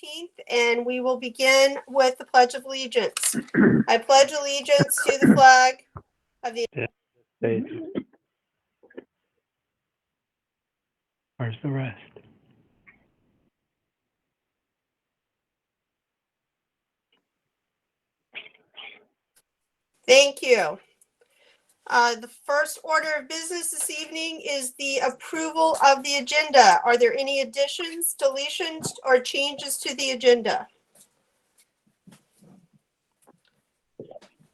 19th, and we will begin with the Pledge of Allegiance. I pledge allegiance to the flag of the United States. Where's the rest? Thank you. The first order of business this evening is the approval of the agenda. Are there any additions, deletions, or changes to the agenda?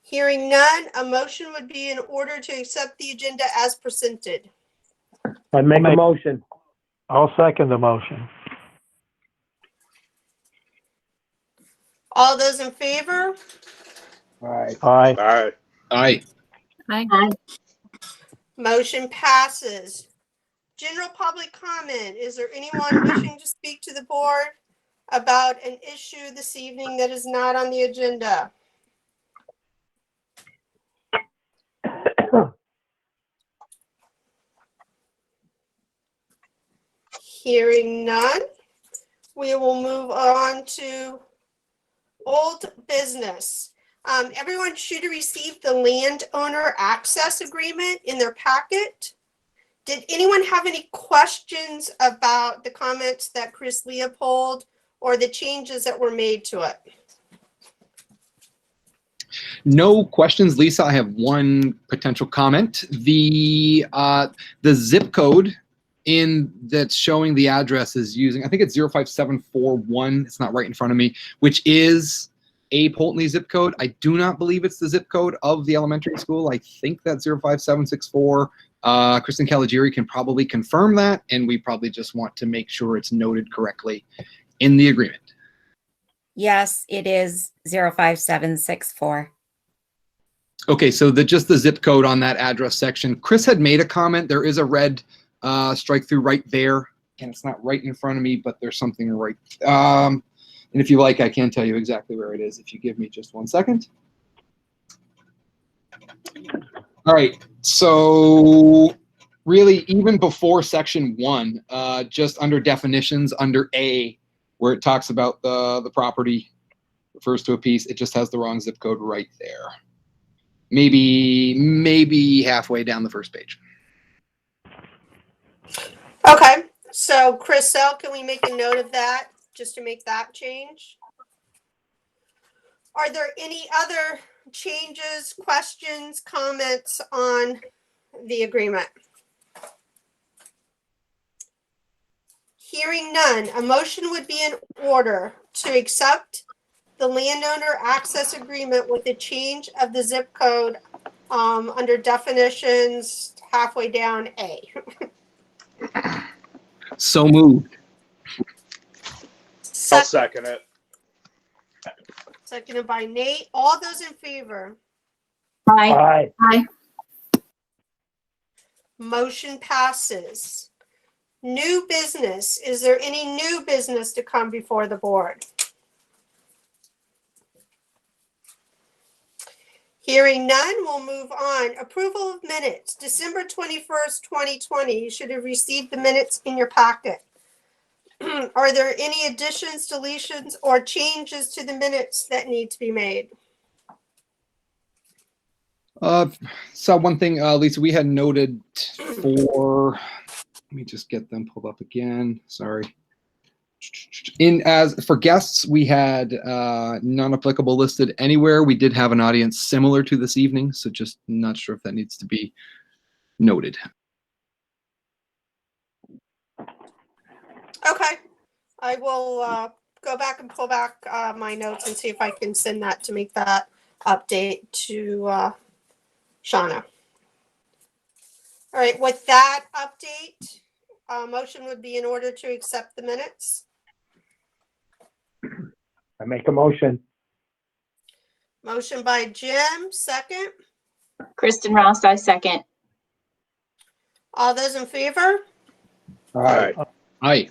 Hearing none, a motion would be in order to accept the agenda as presented. I make a motion. I'll second the motion. All those in favor? Aye. Aye. Aye. Aye. Aye. Motion passes. General public comment. Is there anyone wishing to speak to the board about an issue this evening that is not on the agenda? Hearing none, we will move on to old business. Everyone should have received the landowner access agreement in their packet. Did anyone have any questions about the comments that Chris Leopold or the changes that were made to it? No questions, Lisa. I have one potential comment. The zip code that's showing the address is using, I think it's 05741. It's not right in front of me, which is a Poultney zip code. I do not believe it's the zip code of the elementary school. I think that's 05764. Kristen Caligiuri can probably confirm that, and we probably just want to make sure it's noted correctly in the agreement. Yes, it is 05764. Okay, so just the zip code on that address section. Chris had made a comment. There is a red strike through right there, and it's not right in front of me, but there's something right. And if you like, I can tell you exactly where it is if you give me just 1 second. All right, so really even before section 1, just under definitions, under A, where it talks about the property refers to a piece, it just has the wrong zip code right there. Maybe halfway down the first page. Okay, so Chris L, can we make a note of that just to make that change? Are there any other changes, questions, comments on the agreement? Hearing none, a motion would be in order to accept the landowner access agreement with the change of the zip code under definitions halfway down A. So moved. I'll second it. Seconded by Nate. All those in favor? Aye. Aye. Motion passes. New business. Is there any new business to come before the board? Hearing none, we'll move on. Approval of minutes. December 21st, 2020. You should have received the minutes in your packet. Are there any additions, deletions, or changes to the minutes that need to be made? Saw one thing, Lisa, we had noted for, let me just get them pulled up again. Sorry. As for guests, we had non-applicable listed anywhere. We did have an audience similar to this evening, so just not sure if that needs to be noted. Okay, I will go back and pull back my notes and see if I can send that to make that update to Shauna. All right, with that update, motion would be in order to accept the minutes. I make a motion. Motion by Jim, second. Kristen Ross, I second. All those in favor? Aye. Aye.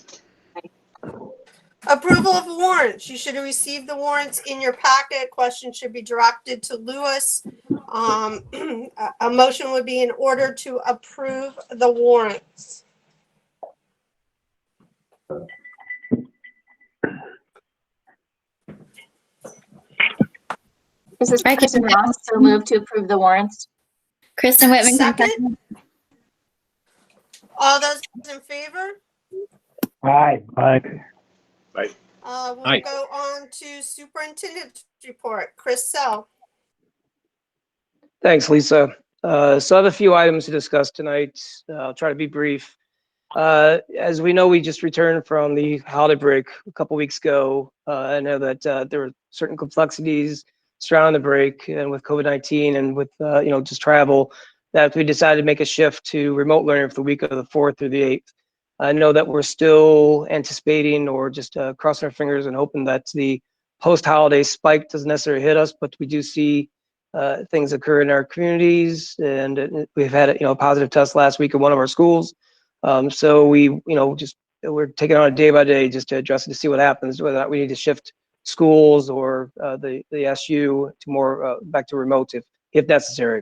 Approval of warrants. You should have received the warrants in your packet. Question should be directed to Lewis. A motion would be in order to approve the warrants. This is Hi, Kristen Kristen. Ross, so move to approve the warrants. Kristen Whitman. Second? All those in favor? Aye. Aye. We'll Aye. go on to superintendent's report. Chris Sell. Thanks, Lisa. So I have a few items to discuss tonight. I'll try to be brief. As we know, we just returned from the holiday break a couple weeks ago. I know that there were certain complexities surrounding the break, and with COVID-19 and with just travel, that we decided to make a shift to remote learning for the week of the 4th through the 8th. I know that we're still anticipating or just crossing our fingers and hoping that the post-holiday spike doesn't necessarily hit us, but we do see things occur in our communities, and we've had a positive test last week in one of our schools. So we're taking on a day by day just to address it to see what happens, whether or not we need to shift schools or the SU to more back to remote if necessary.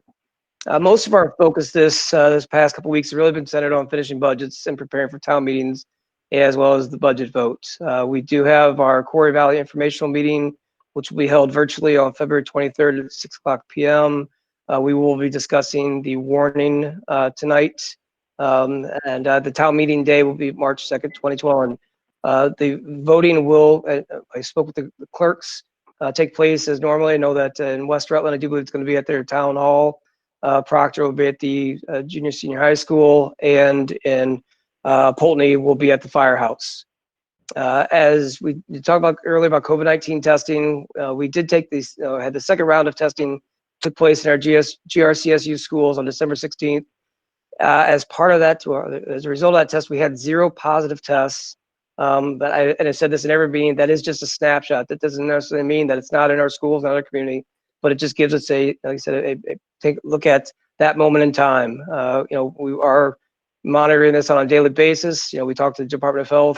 Most of our focus this past couple weeks has really been centered on finishing budgets and preparing for town meetings, as well as the budget vote. We do have our Quarry Valley informational meeting, which will be held virtually on February 23rd at 6:00 p.m. We will be discussing the warning tonight, and the town meeting day will be March 2nd, 2021. The voting will, I spoke with the clerks, take place as normally. I know that in West Rutland, I do believe it's going to be at their town hall. Proctor will be at the junior senior high school, and in Poultney will be at the firehouse. As we talked about earlier about COVID-19 testing, we did take these, had the second round of testing took place in our GRCSU schools on December 16th. As part of that, as a result of that test, we had 0 positive tests. But I said this in every meeting, that is just a snapshot. That doesn't necessarily mean that it's not in our schools, not in our community, but it just gives us like I said, take a look at that moment in time. We are monitoring this on a daily basis. We talk to the Department of Health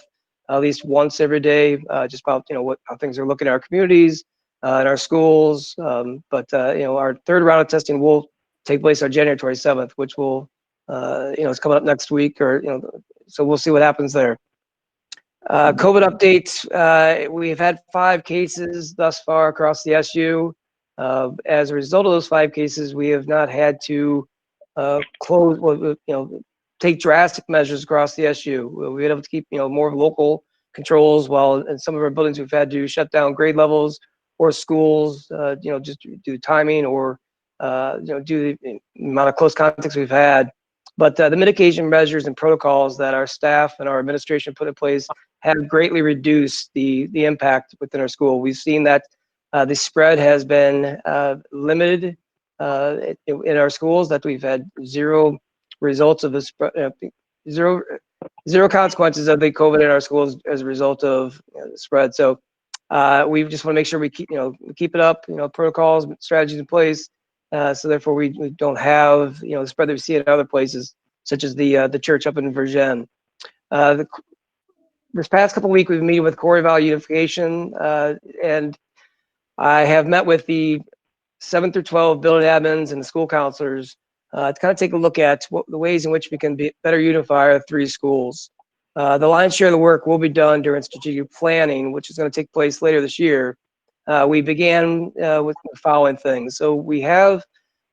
at least once every day, just about how things are looking in our communities, in our schools. But our third round of testing will take place on January 27th, which will it's coming up next week, or so we'll see what happens there. COVID updates, we've had 5 cases thus far across the SU. As a result of those 5 cases, we have not had to take drastic measures across the SU. We've been able to keep more local controls, while in some of our buildings we've had to shut down grade levels or schools, just due to timing or due to the amount of close contacts we've had. But the mitigation measures and protocols that our staff and our administration put in place have greatly reduced the impact within our school. We've seen that the spread has been limited in our schools, that we've had 0 results of the spread, zero consequences of the COVID in our schools as a result of the spread. So we just want to make sure we keep it up, protocols, strategies in place. So therefore we don't have the spread that we see in other places, such as the church up in Virgin. This past couple of weeks we've been meeting with Quarry Valley Unification, and I have met with the 7 through 12 building admins and the school counselors to kind of take a look at the ways in which we can better unify our 3 schools. The lion's share of the work will be done during strategic planning, which is going to take place later this year. We began with the following things. So we have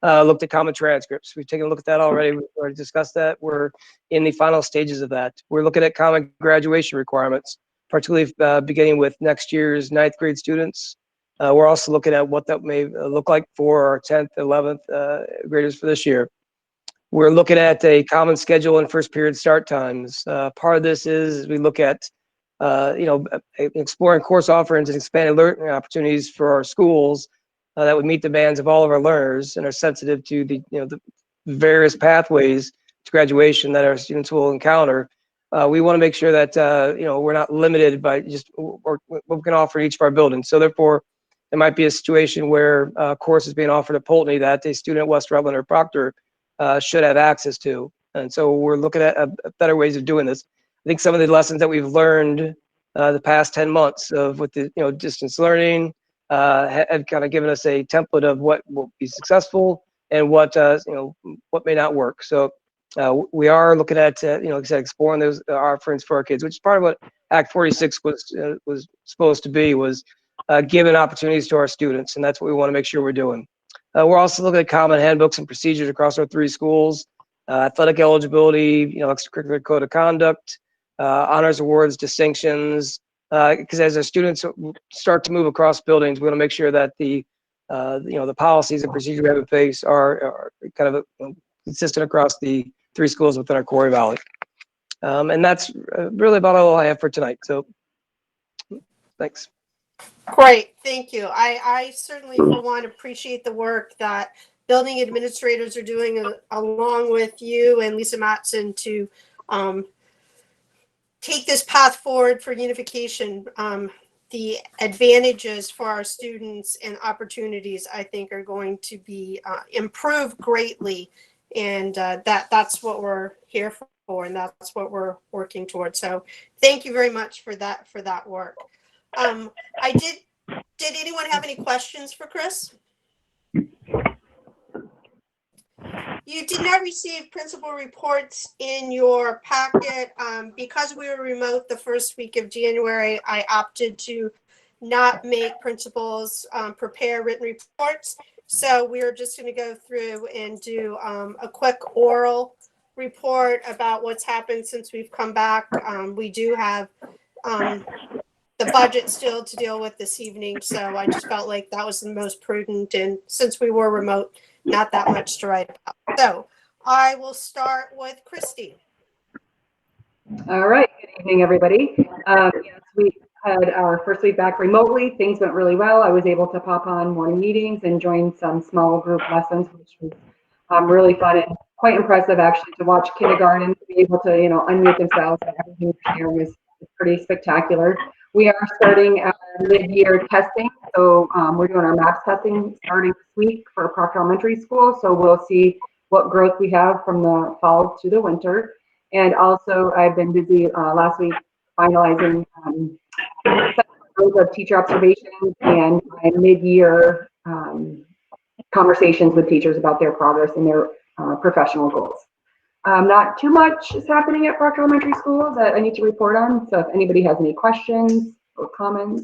looked at common transcripts. We've taken a look at that already. We've already discussed that. We're in the final stages of that. We're looking at common graduation requirements, particularly beginning with next year's 9th grade students. We're also looking at what that may look like for our 10th, 11th graders for this year. We're looking at a common schedule and first period start times. Part of this is we look at exploring course offerings and expanded learning opportunities for our schools that would meet demands of all of our learners and are sensitive to the various pathways to graduation that our students will encounter. We want to make sure that we're not limited by just what we can offer in each of our buildings. So therefore, there might be a situation where a course is being offered at Poultney that a student at West Rutland or Proctor should have access to. And so we're looking at better ways of doing this. I think some of the lessons that we've learned the past 10 months of with the distance learning have kind of given us a template of what will be successful and what may not work. So we are looking at like I said, exploring those offerings for our kids, which is part of what Act 46 was supposed to be, was giving opportunities to our students, and that's what we want to make sure we're doing. We're also looking at common handbooks and procedures across our 3 schools, athletic eligibility, extracurricular code of conduct, honors awards, distinctions, because as our students start to move across buildings, we want to make sure that the policies and procedures we have in place are kind of consistent across the 3 schools within our Quarry Valley. And that's really about all I have for tonight. So thanks. Great, thank you. I certainly, for one, appreciate the work that building administrators are doing along with you and Lisa Matson to take this path forward for unification. The advantages for our students and opportunities, I think, are going to be improved greatly. And that's what we're here for, and that's what we're working towards. So thank you very much for that work. Did anyone have any questions for Chris? You did not receive principal reports in your packet. Because we were remote the first week of January, I opted to not make principals prepare written reports. So we're just going to go through and do a quick oral report about what's happened since we've come back. We do have the budget still to deal with this evening, so I just felt like that was the most prudent, and since we were remote, not that much to write about. So I will start with Christy. All right, good evening, everybody. Yes, we had our first week back remotely. Things went really well. I was able to pop on morning meetings and join some small group lessons, which was really fun and quite impressive, actually, to watch kindergarten be able to, unmute themselves and everything to share was pretty spectacular. We are starting our mid-year testing, so we're doing our MAPS testing starting this week for Proctor Elementary School, so we'll see what growth we have from the fall to the winter. And also, I've been busy last week finalizing of teacher observations and my mid-year conversations with teachers about their progress and their professional goals. Not too much is happening at Proctor Elementary School that I need to report on, so if anybody has any questions or comments,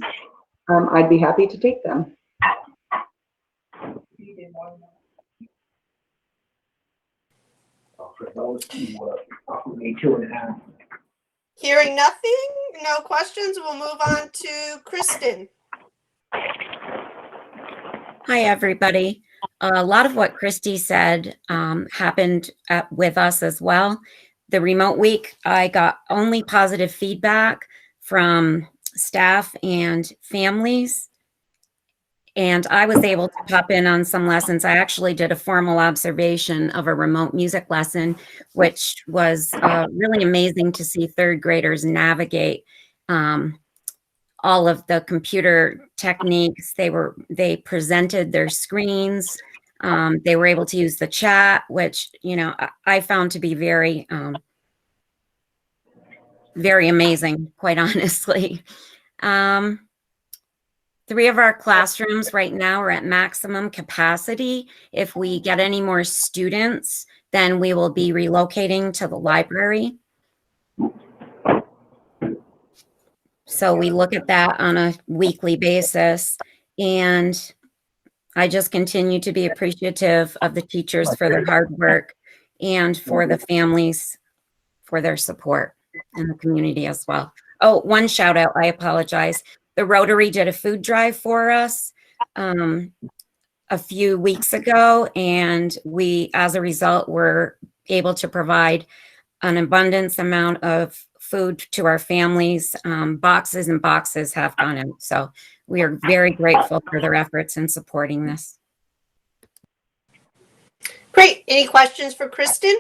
I'd be happy to take them. Hearing nothing, no questions, we'll move on to Kristen. Hi, everybody. A lot of what Christy said happened with us as well. The remote week, I got only positive feedback from staff and families. And I was able to pop in on some lessons. I actually did a formal observation of a remote music lesson, which was really amazing to see 3rd graders navigate all of the computer techniques. They presented their screens. They were able to use the chat, which, I found to be very, very amazing, quite honestly. 3 of our classrooms right now are at maximum capacity. If we get any more students, then we will be relocating to the library. So we look at that on a weekly basis. And I just continue to be appreciative of the teachers for their hard work and for the families for their support and the community as well. Oh, one shout out, I apologize. The Rotary did a food drive for us a few weeks ago, and we, as a result, were able to provide an abundance amount of food to our families. Boxes and boxes have gone out. So we are very grateful for their efforts in supporting this. Great. Any questions for Kristen?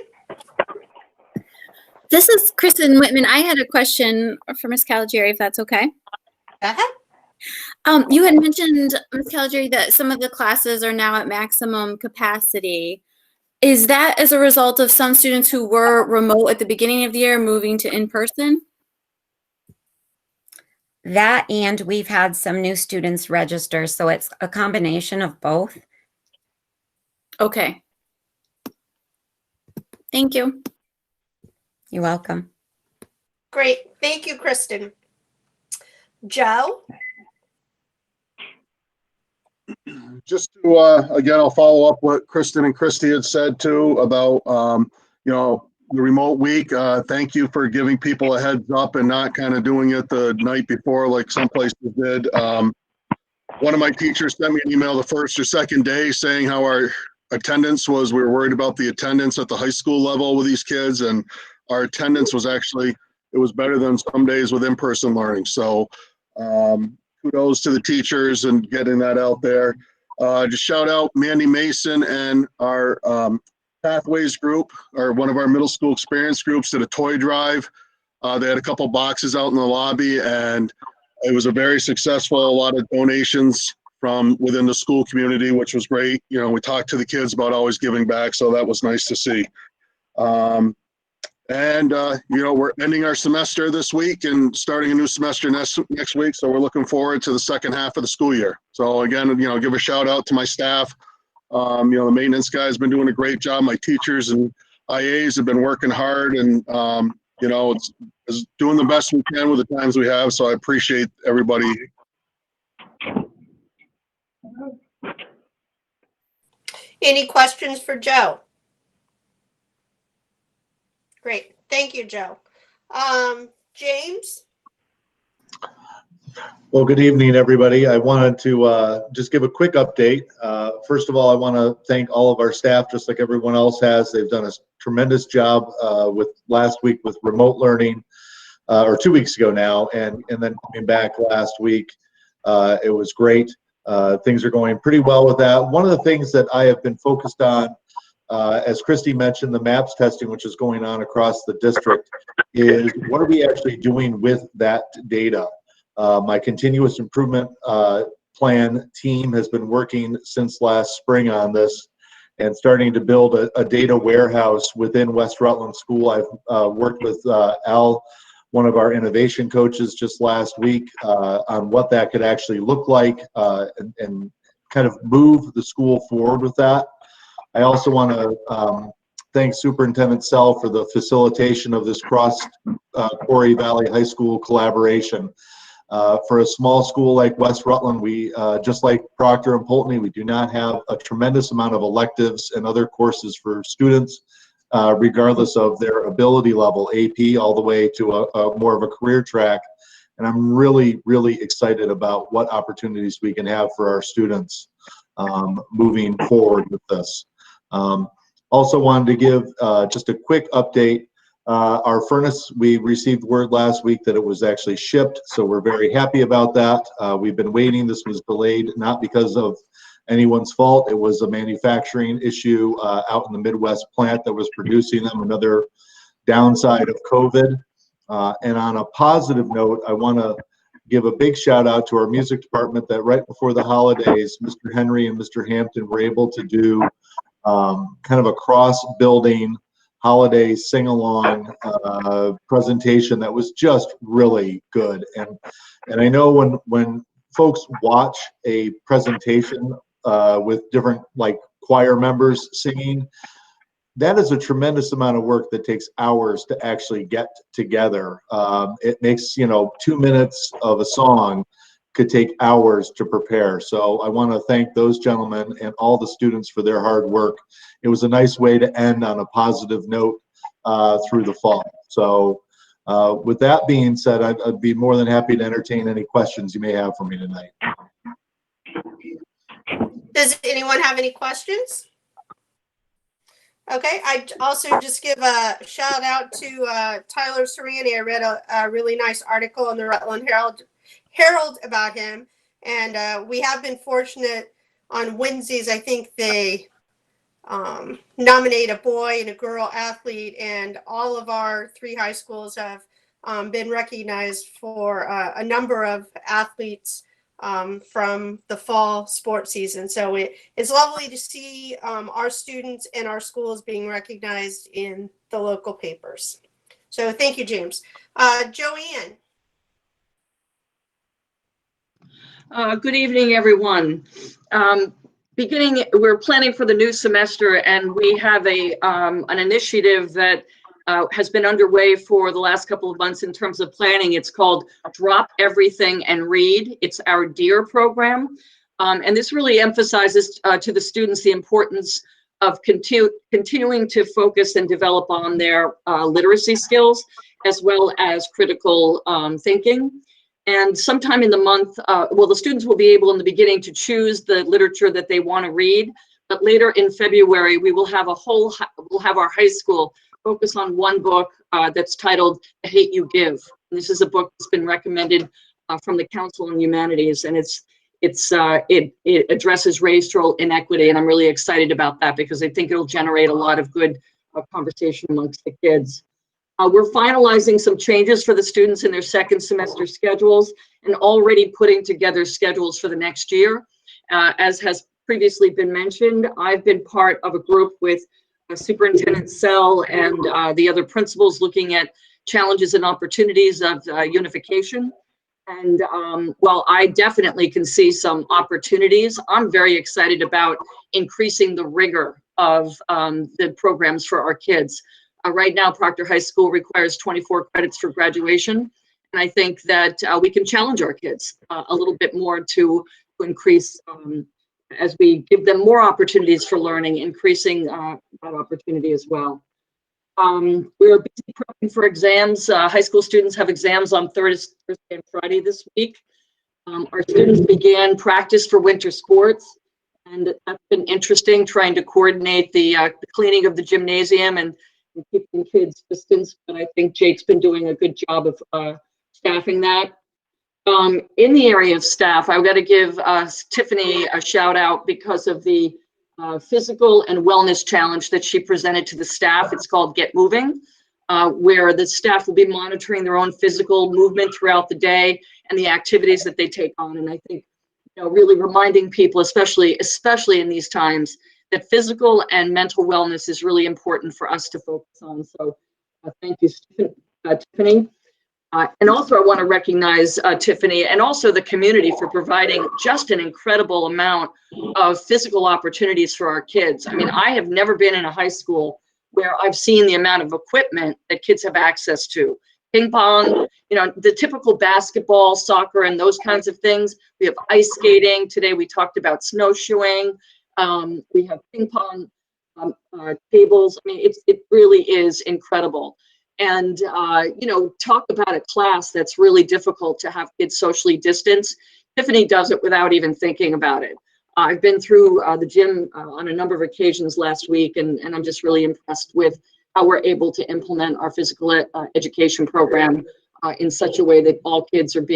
This is Kristen Whitman. I had a question for Ms. Caligieri, if that's okay. You had mentioned, Ms. Caligieri, that some of the classes are now at maximum capacity. Is that as a result of some students who were remote at the beginning of the year moving to in-person? That, and we've had some new students register, so it's a combination of both. Okay. Thank you. You're welcome. Great. Thank you, Kristen. Joe? just to, again, I'll follow up what Kristen and Christy had said too about, the remote week. Thank you for giving people a heads up and not kind of doing it the night before like some places did. One of my teachers sent me an email the first or second day saying how our attendance was. We were worried about the attendance at the high school level with these kids, and our attendance was actually, it was better than some days with in-person learning. So kudos to the teachers and getting that out there. Just shout out Mandy Mason and our Pathways group, or one of our middle school experience groups, did a toy drive. They had a couple boxes out in the lobby, and it was a very successful, a lot of donations from within the school community, which was great. We talked to the kids about always giving back, so that was nice to see. We're ending our semester this week and starting a new semester next week, so we're looking forward to the second half of the school year. So again, give a shout out to my staff. The maintenance guys been doing a great job. My teachers and IAs have been working hard, and it's doing the best we can with the times we have. So I appreciate everybody. Any questions for Joe? Great. Thank you, Joe. James? Well, good evening, everybody. I wanted to just give a quick update. First of all, I want to thank all of our staff, just like everyone else has. They've done a tremendous job with last week with remote learning, or 2 weeks ago now, and then coming back last week. It was great. Things are going pretty well with that. One of the things that I have been focused on, as Christy mentioned, the MAPS testing, which is going on across the district, is what are we actually doing with that data? My continuous improvement plan team has been working since last spring on this and starting to build a data warehouse within West Rutland School. I've worked with Al, one of our innovation coaches, just last week on what that could actually look like and kind of move the school forward with that. I also want to thank Superintendent Sell for the facilitation of this cross Quarry Valley High School collaboration. For a small school like West Rutland, we, just like Proctor and Pulteney, we do not have a tremendous amount of electives and other courses for students, regardless of their ability level, AP all the way to a more of a career track. And I'm really, really excited about what opportunities we can have for our students moving forward with this. Also wanted to give just a quick update. Our furnace, we received word last week that it was actually shipped, so we're very happy about that. We've been waiting. This was delayed, not because of anyone's fault. It was a manufacturing issue out in the Midwest plant that was producing them, another downside of COVID. And on a positive note, I want to give a big shout out to our music department that right before the holidays, Mr. Henry and Mr. Hampton were able to do kind of a cross-building holiday sing-along presentation that was just really good. And I know when folks watch a presentation with different like choir members singing, that is a tremendous amount of work that takes hours to actually get together. It makes, 2 minutes of a song could take hours to prepare. So I want to thank those gentlemen and all the students for their hard work. It was a nice way to end on a positive note through the fall. So with that being said, I'd be more than happy to entertain any questions you may have for me tonight. Does anyone have any questions? Okay, I also just give a shout out to Tyler Serrani. I read a really nice article in the Rutland Herald about him, and we have been fortunate on Wednesdays. I think they nominate a boy and a girl athlete, and all of our 3 high schools have been recognized for a number of athletes from the fall sports season. So it's lovely to see our students and our schools being recognized in the local papers. So thank you, James. Joanne. Good evening, everyone. We're planning for the new semester, and we have an initiative that has been underway for the last couple of months in terms of planning. It's called Drop Everything and Read. It's our DEAR program. And this really emphasizes to the students the importance of continuing to focus and develop on their literacy skills, as well as critical thinking. And sometime in the month, well, the students will be able in the beginning to choose the literature that they want to read, but later in February, we will have we'll have our high school focus on one book that's titled The Hate You Give. And this is a book that's been recommended from the Council on Humanities, and it addresses racial inequity, and I'm really excited about that because I think it'll generate a lot of good conversation amongst the kids. We're finalizing some changes for the students in their second semester schedules and already putting together schedules for the next year. As has previously been mentioned, I've been part of a group with Superintendent Sell and the other principals looking at challenges and opportunities of unification. And while I definitely can see some opportunities, I'm very excited about increasing the rigor of the programs for our kids. Right now, Proctor High School requires 24 credits for graduation. And I think that we can challenge our kids a little bit more to increase, as we give them more opportunities for learning, increasing that opportunity as well. We're busy prepping for exams. High school students have exams on Thursday and Friday this week. Our students began practice for winter sports, and that's been interesting, trying to coordinate the cleaning of the gymnasium and keeping kids distance, but I think Jake's been doing a good job of staffing that. In the area of staff, I've got to give Tiffany a shout out because of the physical and wellness challenge that she presented to the staff. It's called Get Moving, where the staff will be monitoring their own physical movement throughout the day and the activities that they take on. And I think, really reminding people, especially in these times, that physical and mental wellness is really important for us to focus on. So thank you, Tiffany. And also I want to recognize Tiffany and also the community for providing just an incredible amount of physical opportunities for our kids. I mean, I have never been in a high school where I've seen the amount of equipment that kids have access to. Ping pong, the typical basketball, soccer, and those kinds of things. We have ice skating. Today we talked about snowshoeing. We have ping pong tables. I mean, it really is incredible. And, talk about a class that's really difficult to have kids socially distance. Tiffany does it without even thinking about it. I've been through the gym on a number of occasions last week, and I'm just really impressed with how we're able to implement our physical education program in such a way that all kids are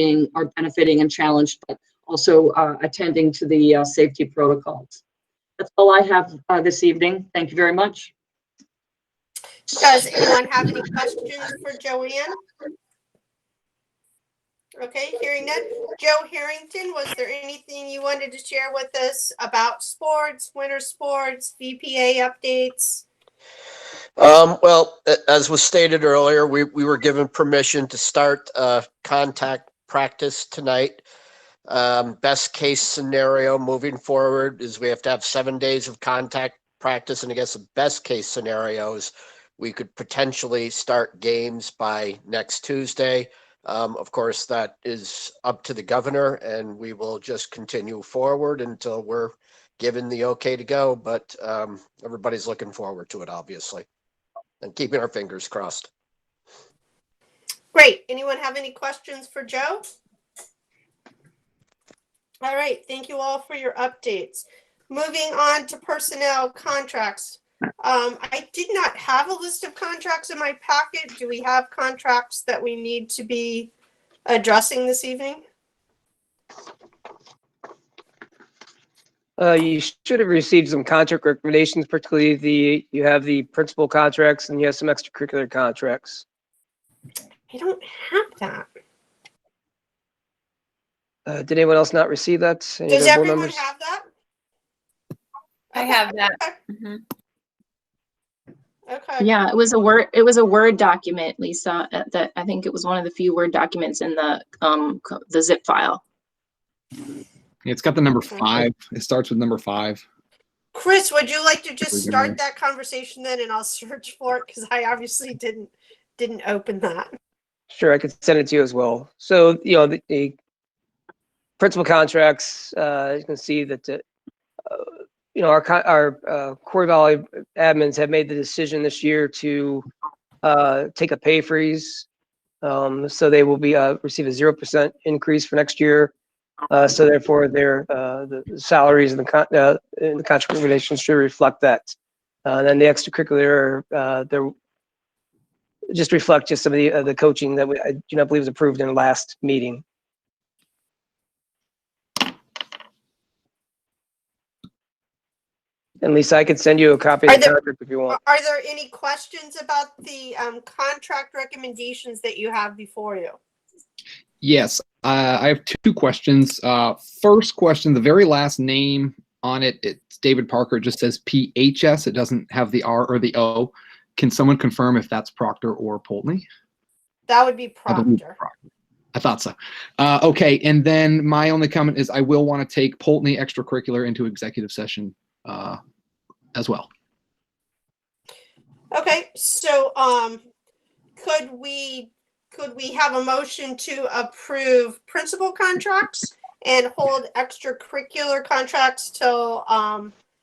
benefiting and challenged, but also attending to the safety protocols. That's all I have this evening. Thank you very much. Does anyone have any questions for Joanne? Okay, hearing none. Joe Harrington, was there anything you wanted to share with us about sports, winter sports, VPA updates? Well, as was stated earlier, we were given permission to start contact practice tonight. Best case scenario moving forward is we have to have 7 days of contact practice, and I guess the best case scenario is we could potentially start games by next Tuesday. Of course, that is up to the governor, and we will just continue forward until we're given the okay to go. But everybody's looking forward to it, obviously, and keeping our fingers crossed. Great. Anyone have any questions for Joe? All right. Thank you all for your updates. Moving on to personnel contracts. I did not have a list of contracts in my packet. Do we have contracts that we need to be addressing this evening? You should have received some contract recommendations, particularly you have the principal contracts and you have some extracurricular contracts. I don't have that. Did anyone else not receive that? Any Does other board everyone members? have that? I have that. Mhm. Okay. Yeah, it was a Word document, Lisa. That I think it was one of the few Word documents in the zip file. It's got the number 5. It starts with number 5. Chris, would you like to just start that conversation then, and I'll search for it because I obviously didn't open that. Sure, I could send it to you as well. So, the principal contracts, you can see that, our Quarry Valley admins have made the decision this year to take a pay freeze. So they will be receive a 0% increase for next year. So therefore, their the salaries and the contract relations should reflect that. Then the extracurricular, they're just reflect just some of the coaching that I do not believe was approved in the last meeting. And Lisa, I could send you a copy of the contract if you want. Are there any questions about the contract recommendations that you have before you? Yes, I have two questions. First question, the very last name on it, it's David Parker. It just says PHS. It doesn't have the R or the O. Can someone confirm if that's Proctor or Poultney? That would be Proctor. I thought so. Okay, and then my only comment is I will want to take Poultney extracurricular into executive session as well. Okay, so could we have a motion to approve principal contracts and hold extracurricular contracts till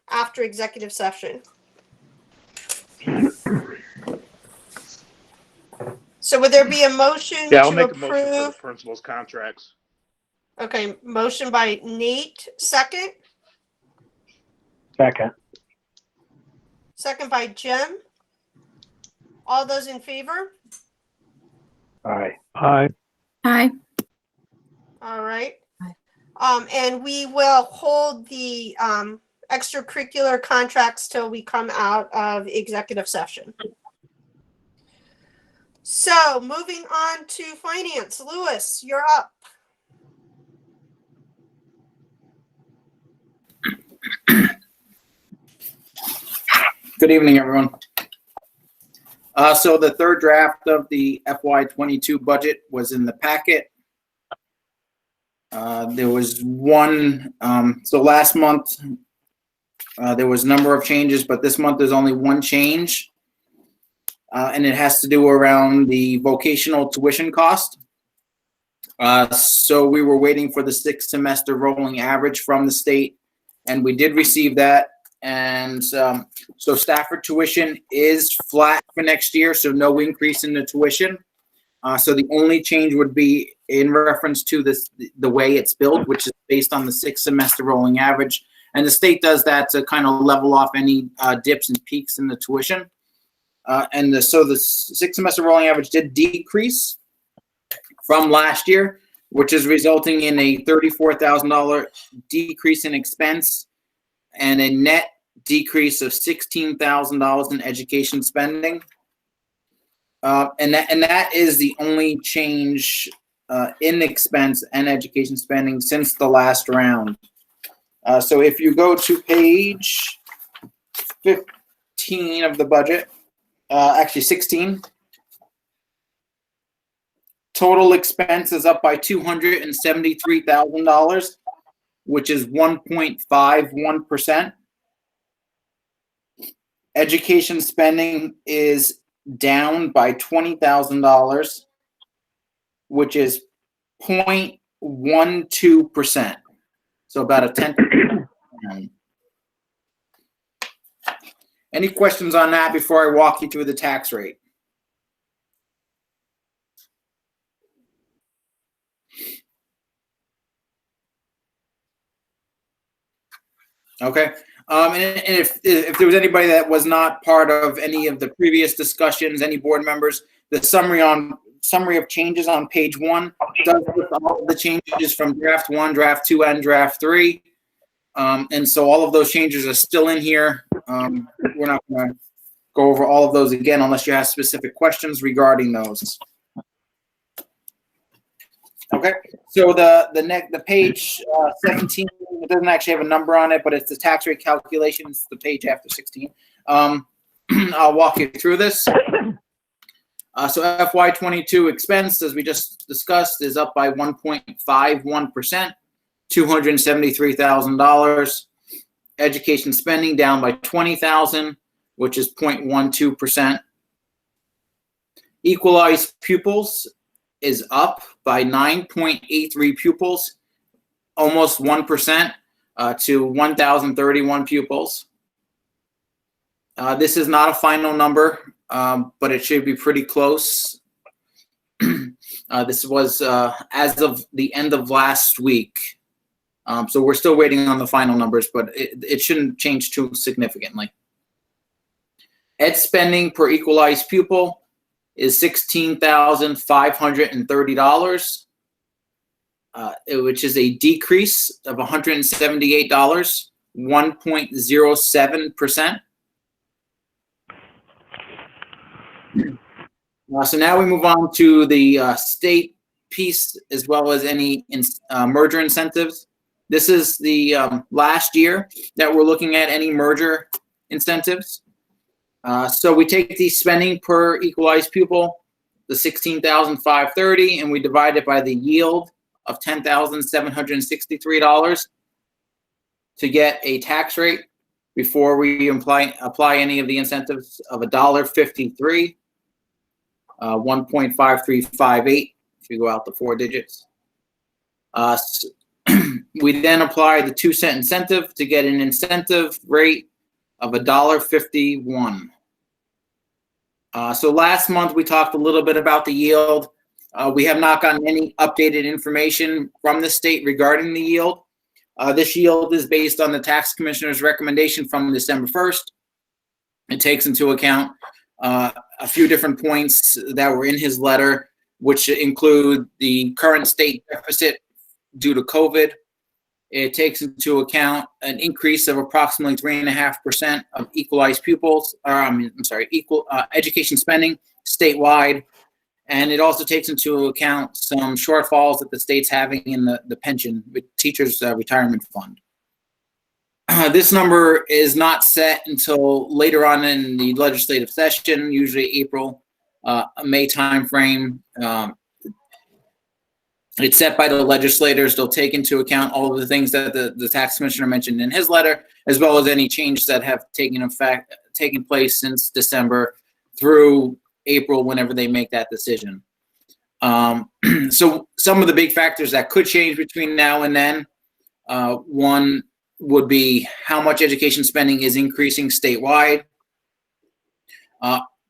after executive session? So would there be a motion Yeah, I'll to make a motion for the approve? principal's contracts. Okay, motion by Nate, second. Second. Second by Jim. All those in favor? Aye. Aye. Aye. All right. And we will hold the extracurricular contracts till we come out of executive session. So moving on to finance. Lewis, you're up. Good evening, everyone. So the third draft of the FY22 budget was in the packet. There was one, so last month there was a number of changes, but this month there's only one change. And it has to do around the vocational tuition cost. So we were waiting for the 6th semester rolling average from the state, and we did receive that. And so Stafford tuition is flat for next year, so no increase in the tuition. So the only change would be in reference to the way it's billed, which is based on the 6th semester rolling average. And the state does that to kind of level off any dips and peaks in the tuition. So the 6th semester rolling average did decrease from last year, which is resulting in a $34,000 decrease in expense and a net decrease of $16,000 in education spending. And that is the only change in expense and education spending since the last round. So if you go to page 15 of the budget, actually 16, total expense is up by $273,000, which is 1.51%. Education spending is down by $20,000, which is 0.12%. So about a 10%. Any questions on that before I walk you through the tax rate? Okay. And if there was anybody that was not part of any of the previous discussions, any board members, the summary of changes on page 1 does list all of the changes from draft 1, draft 2, and draft 3. And so all of those changes are still in here. We're not going to go over all of those again unless you have specific questions regarding those. Okay, so the page 17, it doesn't actually have a number on it, but it's the tax rate calculation. It's the page after 16. I'll walk you through this. So FY22 expense, as we just discussed, is up by 1.51%, $273,000. Education spending down by $20,000, which is 0.12%. Equalized pupils is up by 9.83 pupils, almost 1% to 1,031 pupils. This is not a final number, but it should be pretty close. This was as of the end of last week. So we're still waiting on the final numbers, but it shouldn't change too significantly. Ed spending per equalized pupil is $16,530, which is a decrease of $178, 1.07%. So now we move on to the state piece, as well as any merger incentives. This is the last year that we're looking at any merger incentives. So we take the spending per equalized pupil, the $16,530, and we divide it by the yield of $10,763 to get a tax rate before we apply any of the incentives of $1.53, 1.5358 if you go out the 4 digits. We then apply the 2-cent incentive to get an incentive rate of $1.51. So last month we talked a little bit about the yield. We have not gotten any updated information from the state regarding the yield. This yield is based on the tax commissioner's recommendation from December 1st. It takes into account a few different points that were in his letter, which include the current state deficit due to COVID. It takes into account an increase of approximately 3.5% of equalized pupils, education spending statewide. And it also takes into account some shortfalls that the state's having in the pension, with teachers' retirement fund. This number is not set until later on in the legislative session, usually April, May timeframe. It's set by the legislators. They'll take into account all of the things that the tax commissioner mentioned in his letter, as well as any changes that have taken place since December through April, whenever they make that decision. So some of the big factors that could change between now and then, one would be how much education spending is increasing statewide.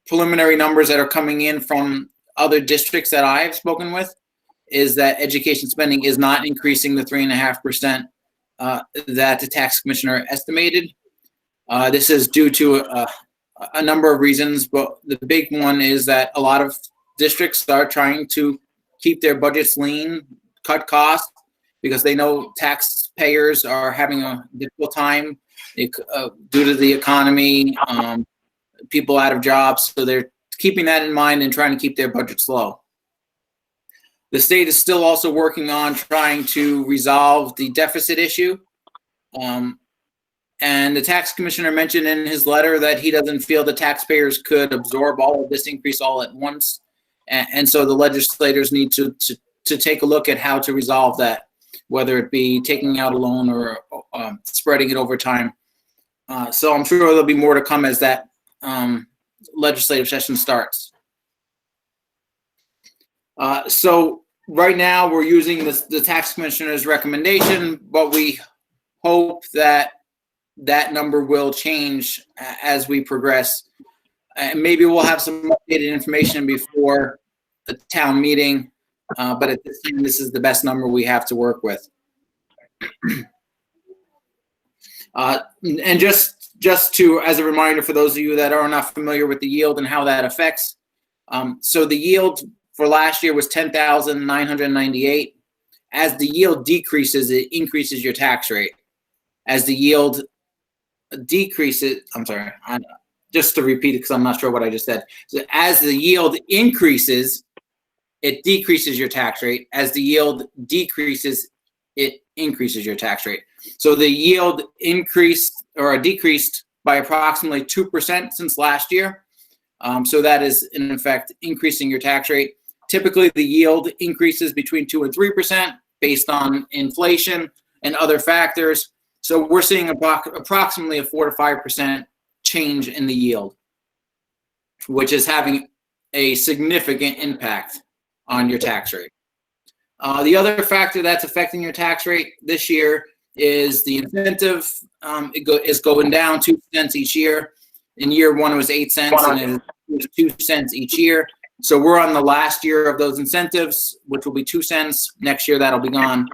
Preliminary numbers that are coming in from other districts that I've spoken with is that education spending is not increasing the 3.5% that the tax commissioner estimated. This is due to a number of reasons, but the big one is that a lot of districts are trying to keep their budgets lean, cut costs, because they know taxpayers are having a difficult time due to the economy, people out of jobs. So they're keeping that in mind and trying to keep their budgets low. The state is still also working on trying to resolve the deficit issue. And the tax commissioner mentioned in his letter that he doesn't feel the taxpayers could absorb all of this increase all at once. And so the legislators need to take a look at how to resolve that, whether it be taking out a loan or spreading it over time. So I'm sure there'll be more to come as that legislative session starts. So right now we're using the tax commissioner's recommendation, but we hope that that number will change as we progress. And maybe we'll have some updated information before the town meeting, but at this time, this is the best number we have to work with. And just to, as a reminder for those of you that are not familiar with the yield and how that affects, so the yield for last year was 10,998. As the yield decreases, it increases your tax rate. As the yield decreases, just to repeat it because I'm not sure what I just said. So as the yield increases, it decreases your tax rate. As the yield decreases, it increases your tax rate. So the yield increased or decreased by approximately 2% since last year. So that is in effect increasing your tax rate. Typically the yield increases between 2 and 3% based on inflation and other factors. So we're seeing approximately a 4 to 5% change in the yield, which is having a significant impact on your tax rate. The other factor that's affecting your tax rate this year is the incentive. Is going down 2 cents each year. In year one, it was 8 cents, and it was 2 cents each year. So we're on the last year of those incentives, which will be 2 cents. Next year, that'll be gone.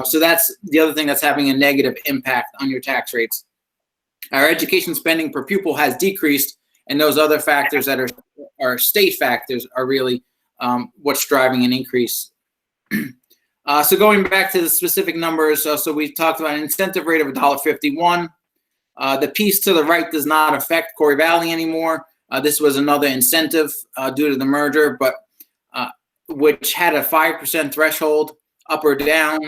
So that's the other thing that's having a negative impact on your tax rates. Our education spending per pupil has decreased, and those other factors that are state factors are really what's driving an increase. So going back to the specific numbers, so we talked about an incentive rate of $1.51. The piece to the right does not affect Quarry Valley anymore. This was another incentive due to the merger, but which had a 5% threshold up or down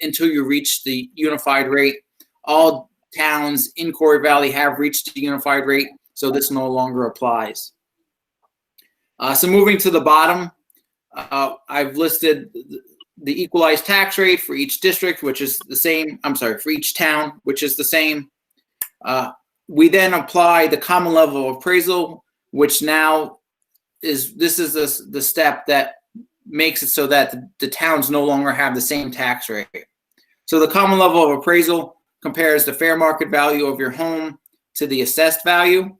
until you reach the unified rate. All towns in Quarry Valley have reached the unified rate, so this no longer applies. So moving to the bottom, I've listed the equalized tax rate for each district, which is the same. I'm sorry, for each town, which is the same. We then apply the common level of appraisal, which now is the step that makes it so that the towns no longer have the same tax rate. So the common level of appraisal compares the fair market value of your home to the assessed value.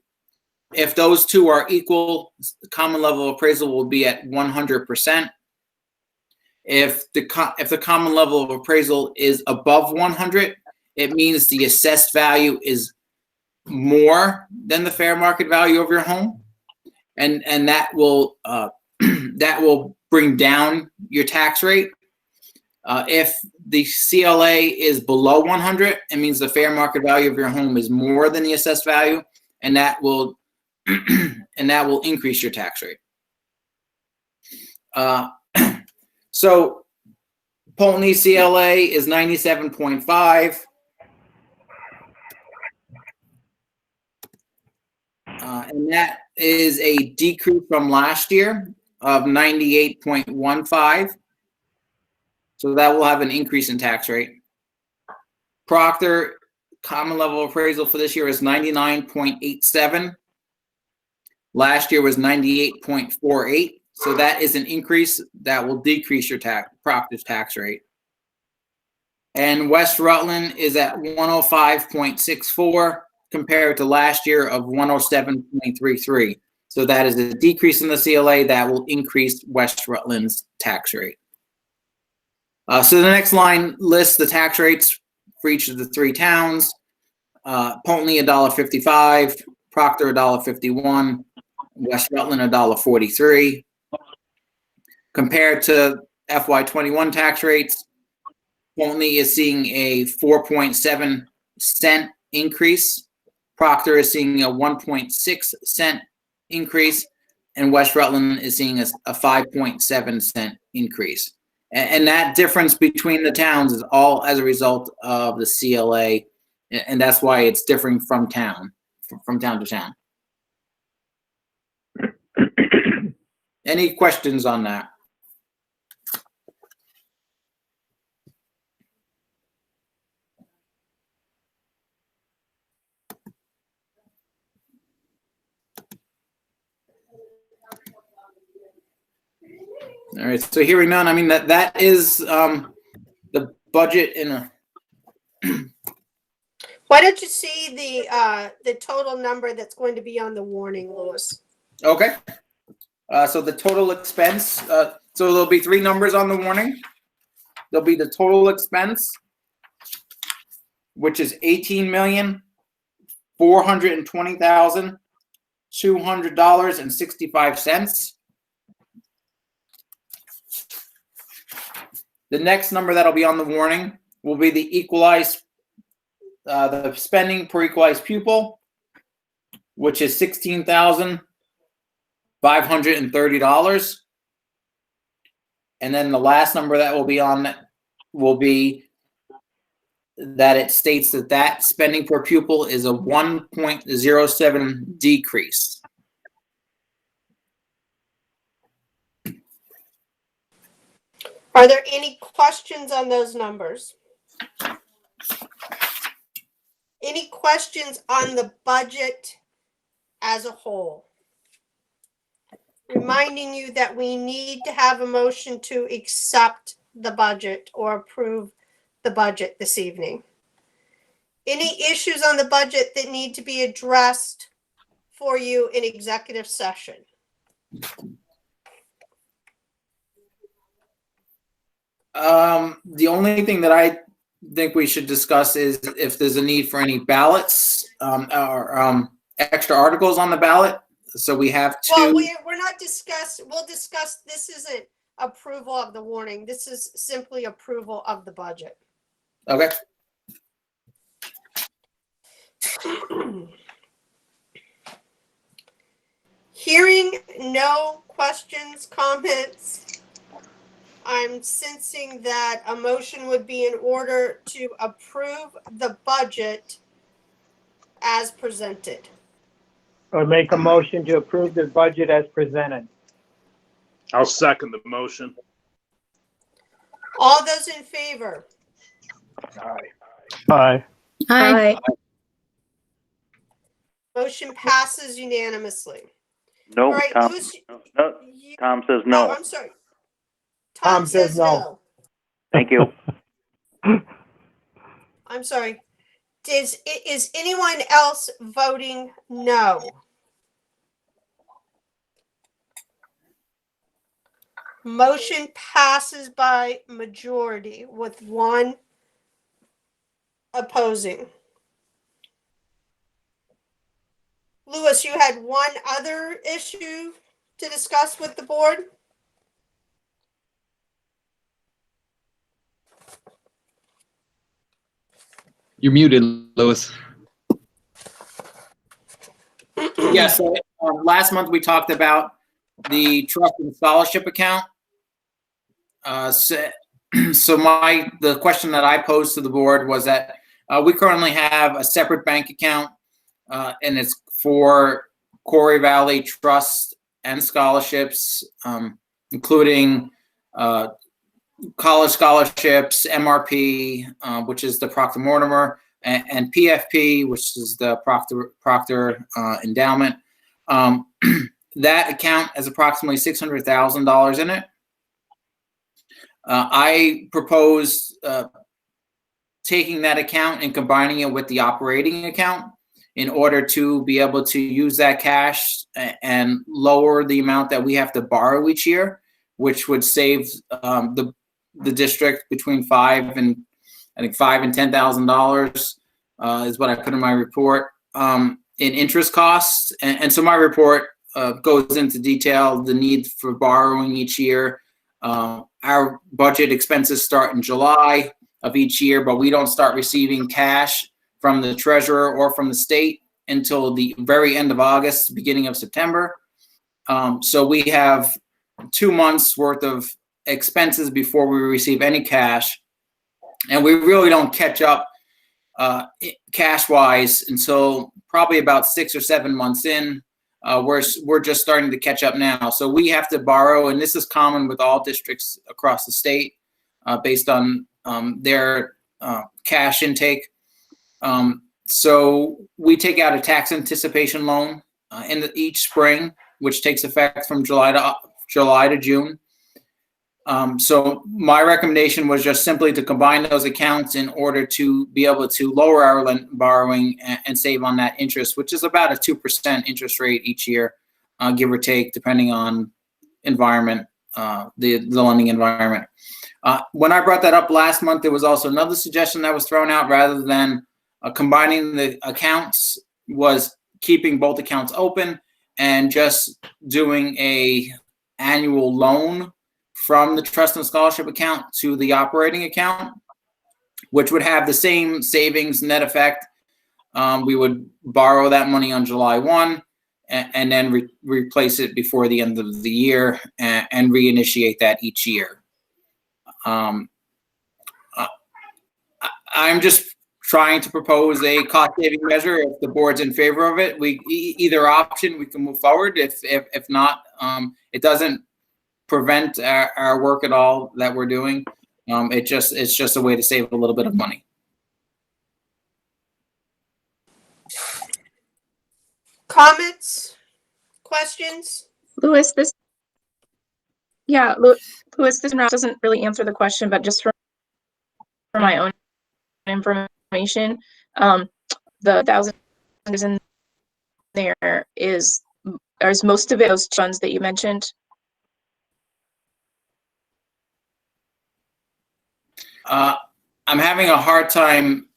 If those two are equal, the common level of appraisal will be at 100%. If the common level of appraisal is above 100, it means the assessed value is more than the fair market value of your home, and that will bring down your tax rate. If the CLA is below 100, it means the fair market value of your home is more than the assessed value, and that will increase your tax rate. So Pulteney CLA is 97.5. And that is a decrease from last year of 98.15. So that will have an increase in tax rate. Proctor common level appraisal for this year is 99.87. Last year was 98.48. So that is an increase that will decrease your Proctor's tax rate. And West Rutland is at 105.64 compared to last year of 107.33. So that is a decrease in the CLA that will increase West Rutland's tax rate. So the next line lists the tax rates for each of the three towns. Pulteney $1.55, Proctor $1.51, West Rutland $1.43. Compared to FY21 tax rates, Pulteney is seeing a 4.7 cent increase. Proctor is seeing a 1.6 cent increase, and West Rutland is seeing a 5.7 cent increase. And that difference between the towns is all as a result of the CLA, and that's why it's differing from town to town. Any questions on that? All right, so hearing none, I mean, that is the budget in a. Why don't you see the total number that's going to be on the warning, Louis? Okay. So the total expense, so there'll be three numbers on the warning. There'll be the total expense, which is $18,420,200.65. The next number that'll be on the warning will be the equalized, the spending per equalized pupil, which is $16,530. And then the last number that will be on will be that it states that spending per pupil is a 1.07 decrease. Are there any questions on those numbers? Any questions on the budget as a whole? Reminding you that we need to have a motion to accept the budget or approve the budget this evening. Any issues on the budget that need to be addressed for you in executive session? The only thing that I think we should discuss is if there's a need for any ballots, or extra articles on the ballot. So we have two. Well, we're not we'll discuss, this isn't approval of the warning. This is simply approval of the budget. Okay. Hearing no questions, comments, I'm sensing that a motion would be in order to approve the budget as presented. Or make a motion to approve the budget as presented. I'll second the motion. All those in favor? Aye. Aye. Motion passes unanimously. No, All right, Tom, Louis, no, Tom says oh, no. I'm sorry. Tom says no. Thank you. I'm sorry. Is anyone else voting no? Motion passes by majority with one opposing. Louis, you had one other issue to discuss with the board? You're muted, Louis. Yeah, so last month we talked about the trust and scholarship account. So the question that I posed to the board was that we currently have a separate bank account, and it's for Quarry Valley Trust and scholarships, including college scholarships, MRP, which is the Proctor Mortimer, and PFP, which is the Proctor Endowment. That account has approximately $600,000 in it. I proposed taking that account and combining it with the operating account in order to be able to use that cash and lower the amount that we have to borrow each year, which would save the district between $5,000 and $10,000 is what I put in my report in interest costs. And so my report goes into detail the need for borrowing each year. Our budget expenses start in July of each year, but we don't start receiving cash from the treasurer or from the state until the very end of August, beginning of September. So we have 2 months worth of expenses before we receive any cash. And we really don't catch up cash wise until probably about 6 or 7 months in. We're just starting to catch up now. So we have to borrow, and this is common with all districts across the state based on their cash intake. So we take out a tax anticipation loan each spring, which takes effect from July to June. So my recommendation was just simply to combine those accounts in order to be able to lower our borrowing and save on that interest, which is about a 2% interest rate each year, give or take, depending on environment, the lending environment. When I brought that up last month, there was also another suggestion that was thrown out rather than combining the accounts, was keeping both accounts open and just doing a annual loan from the trust and scholarship account to the operating account, which would have the same savings net effect. We would borrow that money on July 1 and then replace it before the end of the year and reinitiate that each year. I'm just trying to propose a cost-saving measure. If the board's in favor of it, either option, we can move forward. If not, it doesn't prevent our work at all that we're doing. It's just a way to save a little bit of money. Comments? Questions? Louis, Yeah, Louis, this doesn't really answer the question, but just for my own information, the 1,000 is in there is most of it those funds that you mentioned? I'm having a hard time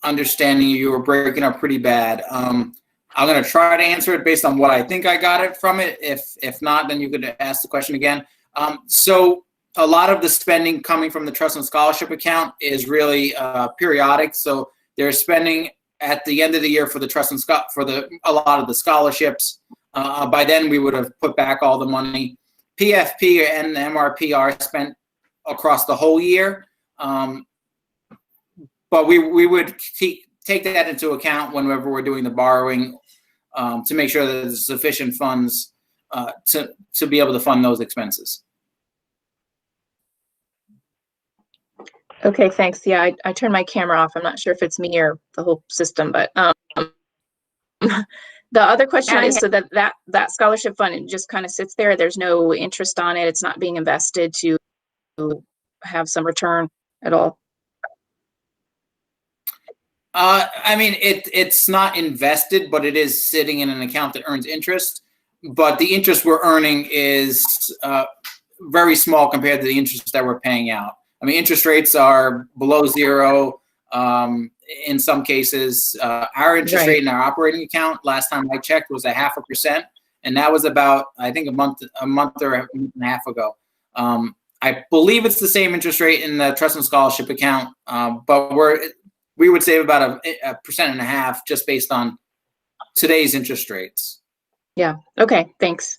understanding you. You were breaking up pretty bad. I'm going to try to answer it based on what I think I got it from it. If not, then you could ask the question again. So a lot of the spending coming from the trust and scholarship account is really periodic. So they're spending at the end of the year for the trust and a lot of the scholarships. By then we would have put back all the money. PFP and MRP are spent across the whole year. But we would take that into account whenever we're doing the borrowing to make sure that there's sufficient funds to be able to fund those expenses. Okay, thanks. Yeah, I turned my camera off. I'm not sure if it's me or the whole system, but the other question is, so that scholarship fund, it just kind of sits there. There's no interest on it. It's not being invested to have some return at all. I mean, it's not invested, but it is sitting in an account that earns interest. But the interest we're earning is very small compared to the interest that we're paying out. I mean, interest rates are below zero in some cases. Our interest rate in our operating account last time I checked was 0.5%, and that was about, I think, a month or a and a half ago. I believe it's the same interest rate in the trust and scholarship account, but we would save about 1.5% just based on today's interest rates. Yeah. Okay. Thanks.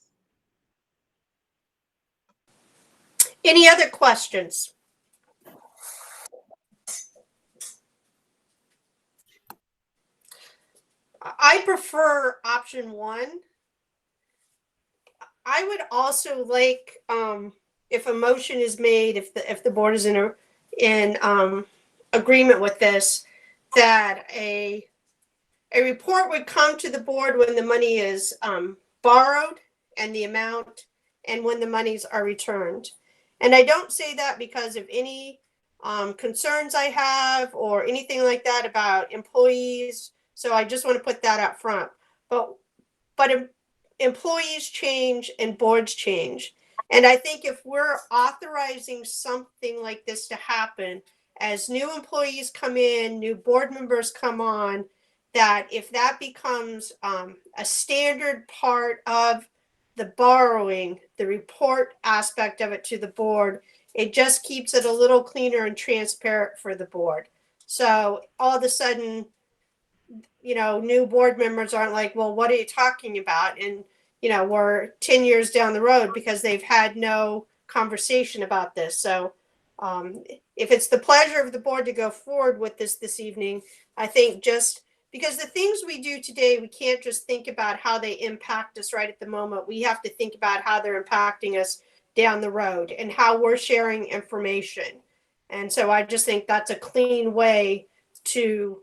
Any other questions? I prefer option one. I would also like, if a motion is made, if the board is in agreement with this, that a report would come to the board when the money is borrowed and the amount, and when the monies are returned. And I don't say that because of any concerns I have or anything like that about employees. So I just want to put that up front. But employees change and boards change. And I think if we're authorizing something like this to happen, as new employees come in, new board members come on, that if that becomes a standard part of the borrowing, the report aspect of it to the board, it just keeps it a little cleaner and transparent for the board. So all of a sudden, new board members aren't like, well, what are you talking about? And, we're 10 years down the road because they've had no conversation about this. So if it's the pleasure of the board to go forward with this evening, I think just because the things we do today, we can't just think about how they impact us right at the moment. We have to think about how they're impacting us down the road and how we're sharing information. And so I just think that's a clean way to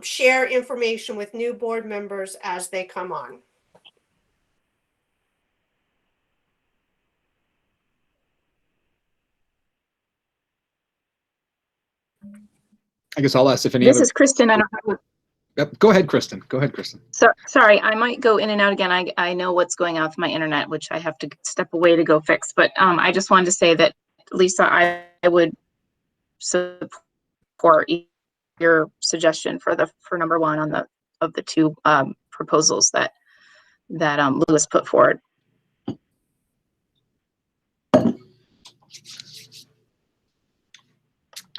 share information with new board members as they come on. I guess I'll ask if any This other. is Kristen. I don't have Yep, go ahead, Kristen. Go ahead, Kristen. So sorry, I might go in and out again. I know what's going on with my internet, which I have to step away to go fix. But I just wanted to say that, Lisa, I would support your suggestion for number one on of the two proposals that Louis put forward.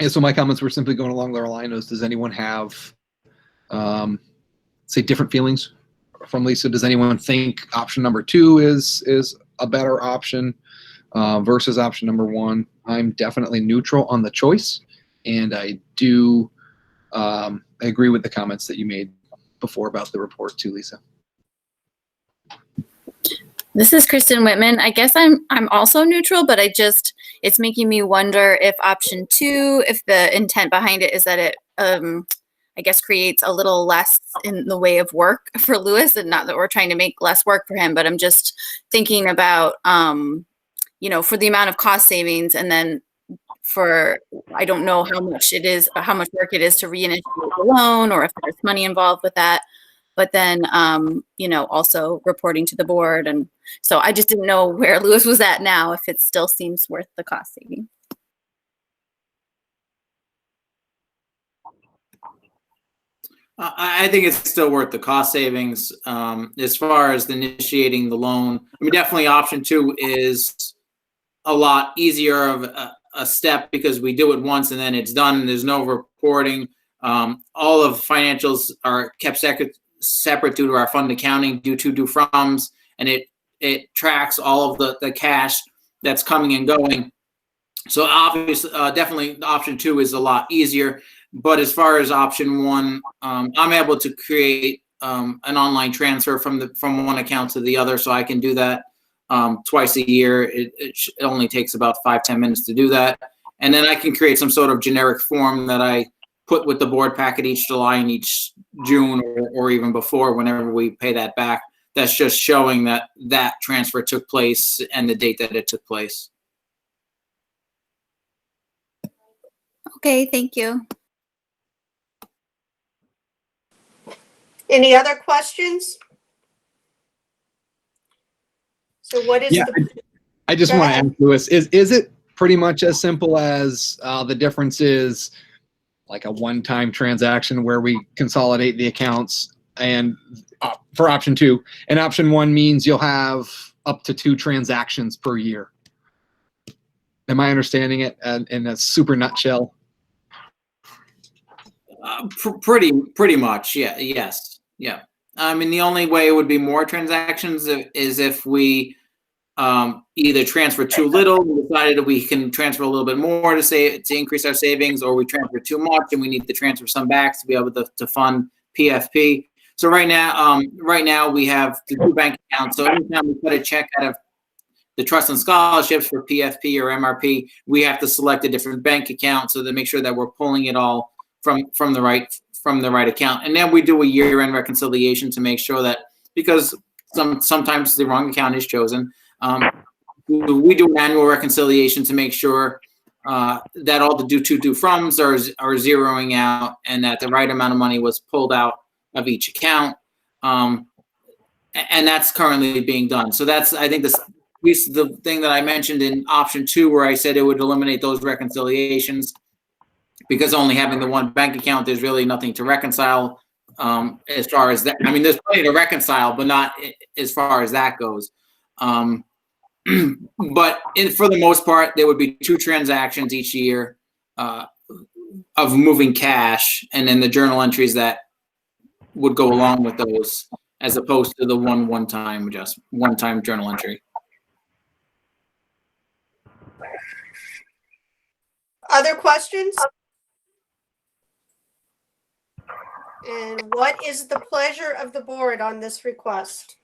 Yeah, so my comments were simply going along their line. Does anyone have, say, different feelings from Lisa? Does anyone think option number two is a better option versus option number one? I'm definitely neutral on the choice, and I do I agree with the comments that you made before about the report too, Lisa. This is Kristen Whitman. I guess I'm also neutral, but it's making me wonder if option two, if the intent behind it is that it, I guess, creates a little less in the way of work for Louis, and not that we're trying to make less work for him, but I'm just thinking about for the amount of cost savings, and then for, I don't know how much work it is to reinitiate the loan, or if there's money involved with that, but then, also reporting to the board. And so I just didn't know where Lewis was at now, if it still seems worth the cost saving. I think it's still worth the cost savings. As far as initiating the loan, I mean, definitely option 2 is a lot easier of a step, because we do it once and then it's done and there's no reporting. All of financials are kept separate due to our fund accounting, due froms, and it tracks all of the cash that's coming and going. So obviously, definitely option 2 is a lot easier. But as far as option 1, I'm able to create an online transfer from one account to the other, so I can do that twice a year. It only takes about 5-10 minutes to do that. And then I can create some sort of generic form that I put with the board packet each July and each June, or even before, whenever we pay that back. That's just showing that transfer took place and the date that it took place. Okay, thank you. Any other questions? So what is I just Go want to ahead. ask Lewis, is it pretty much as simple as the difference is like a one-time transaction where we consolidate the accounts, and for option 2, and option 1 means you'll have up to 2 transactions per year? Am I understanding it in a super nutshell? Pretty much, yeah. Yes, yeah. I mean, the only way it would be more transactions is if we either transfer too little, we decided that we can transfer a little bit more to increase our savings, or we transfer too much and we need to transfer some back to be able to fund PFP. So right now we have the 2 bank accounts. So anytime we put a check out of the trust and scholarships for PFP or MRP, we have to select a different bank account, so to make sure that we're pulling it all from the right account. And then we do a year-end reconciliation to make sure that, because sometimes the wrong account is chosen, we do an annual reconciliation to make sure that all the due froms are zeroing out, and that the right amount of money was pulled out of each account. And that's currently being done. So that's, I think, the thing that I mentioned in option 2, where I said it would eliminate those reconciliations, because only having the one bank account, there's really nothing to reconcile as far as that. I mean, there's plenty to reconcile, but not as far as that goes. But for the most part, there would be 2 transactions each year of moving cash, and then the journal entries that would go along with those, as opposed to the one-time journal entry. Other questions? And what is the pleasure of the board on this request?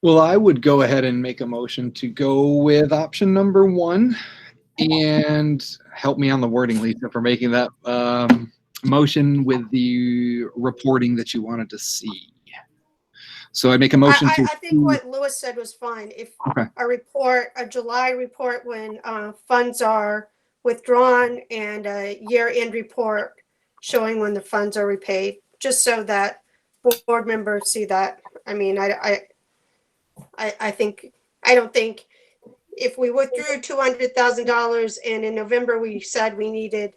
Well, I would go ahead and make a motion to go with option number 1, and help me on the wording, Lisa, for making that motion with the reporting that you wanted to see. So I make a motion to. I think what Lewis said was fine. If a July report when funds are withdrawn, and a year-end report showing when the funds are repaid, just so that board members see that. I mean, I don't think if we withdrew $200,000 and in November we said we needed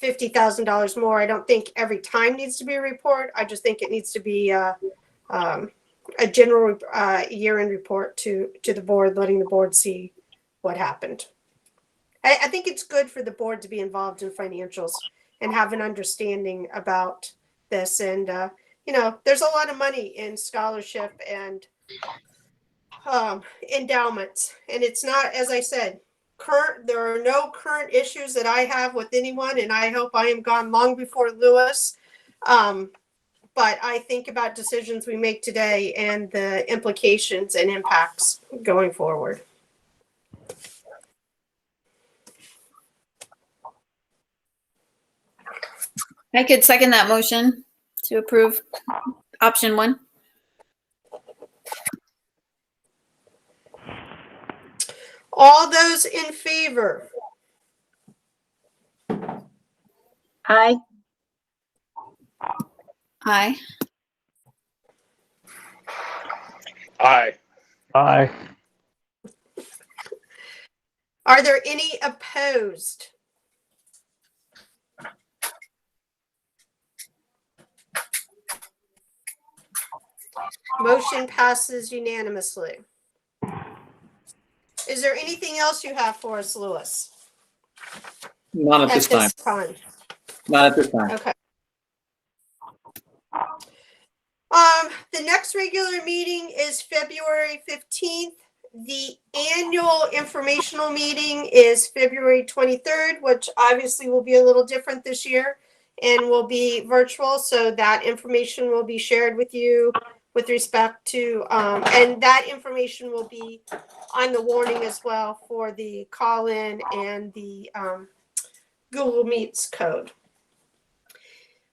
$50,000 more, I don't think every time needs to be a report. I just think it needs to be a general year-end report to the board, letting the board see what happened. I think it's good for the board to be involved in financials and have an understanding about this. And, there's a lot of money in scholarship and endowments. And it's not, as I said, there are no current issues that I have with anyone, and I hope I am gone long before Lewis. But I think about decisions we make today and the implications and impacts going forward. I could second that motion to approve option 1. All those in favor? Aye. Aye. Aye. Aye. Are there any opposed? Motion passes unanimously. Is there anything else you have for us, Louis? Not at this time. Not at this time. Okay. The next regular meeting is February 15th. The annual informational meeting is February 23rd, which obviously will be a little different this year and will be virtual. So that information will be shared with you with respect to, and that information will be on the warning as well for the call-in and the Google Meets code.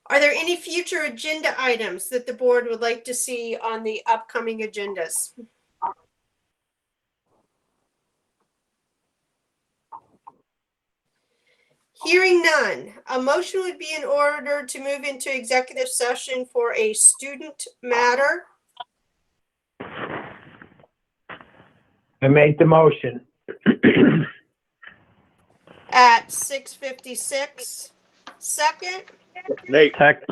Are there any future agenda items that the board would like to see on the upcoming agendas? Hearing none, a motion would be in order to move into executive session for a student matter. I make the motion. At 6:56. Second, Nate. Second.